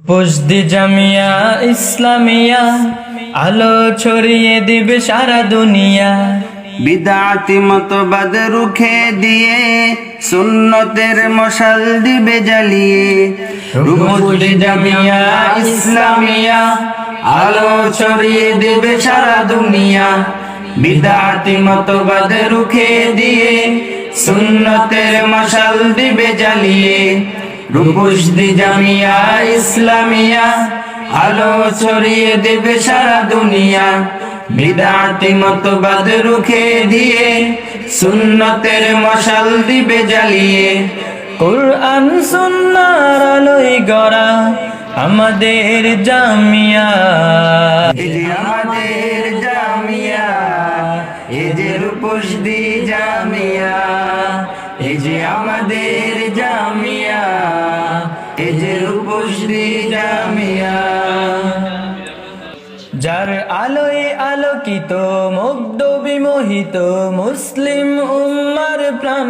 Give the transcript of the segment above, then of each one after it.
পুজদি জামিয়া ইসলামিয়া আলো ছড়িয়ে দিবে সারা দুনিয়া। বিদআতি মতবাদ রুখে দিয়ে সুন্নতের মশাল দিবে জ্বালিয়ে। পুজদি জামিয়া ইসলামিয়া আলো ছড়িয়ে দিবে সারা দুনিয়া। বিদআতি মতবাদ রুখে দিয়ে সুন্নতের মশাল দিবে জ্বালিয়ে। রূপসী জামিয়া ইসলামিয়া আলো ছড়িয়ে দেবে সারা দুনিয়া। বিদআতি মতবাদ রুখে দিয়ে সুন্নতের মশাল দিবে জ্বালিয়ে। কুরআন সুন্নাহর আলোয় গড়া আমাদের জামিয়া। এই যে আমাদের জামিয়া, এই যে রূপসী জামিয়া, এই যে আমাদের জামিয়া, এই যে রূপসী জামিয়া। যার আলোয় আলোকিত মুগ্ধ বিমোহিত মুসলিম উম্মার প্রাণ।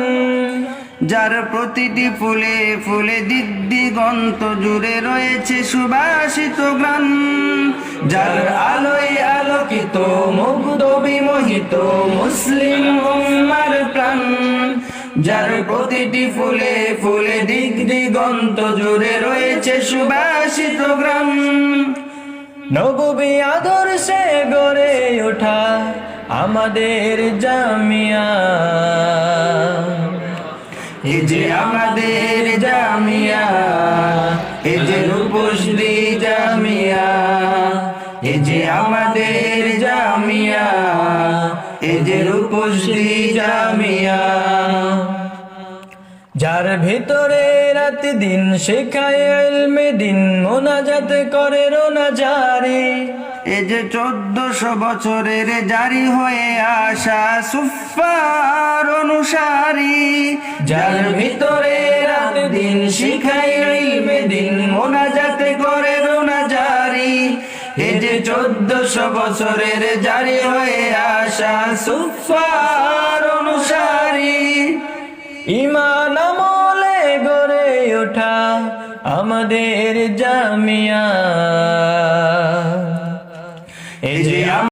যার প্রতিটি ফুলে ফুলে দিগন্ত জুড়ে রয়েছে সুবাসিত গ্রাম। যার আলোয় আলোকিত মুগ্ধ বিমোহিত মুসলিম উম্মার প্রাণ। যার প্রতিটি ফুলে ফুলে দিগন্ত জুড়ে রয়েছে সুবাসিত গ্রাম। নববী আদর্শে গড়ে ওঠা আমাদের জামিয়া। এই যে আমাদের জামিয়া, এই যে রূপসী জামিয়া, এই যে আমাদের জামিয়া, এই যে রূপসী জামিয়া। যার ভিতরে রাত দিন শেখায় ইলমে দিন মোনাজাত করে রোনা জারি। এই যে 1400 বছরের জারি হয়ে আসা সুফার অনুসারী। যার ভিতরে রাত দিন শিখায় ইলমে দিন মোনাজাত করে রোনা জারি। এই যে 1400 বছরের জারি হয়ে আসা সুফার অনুসারী। ঈমান আমলে গড়ে ওঠা আমাদের জামিয়া।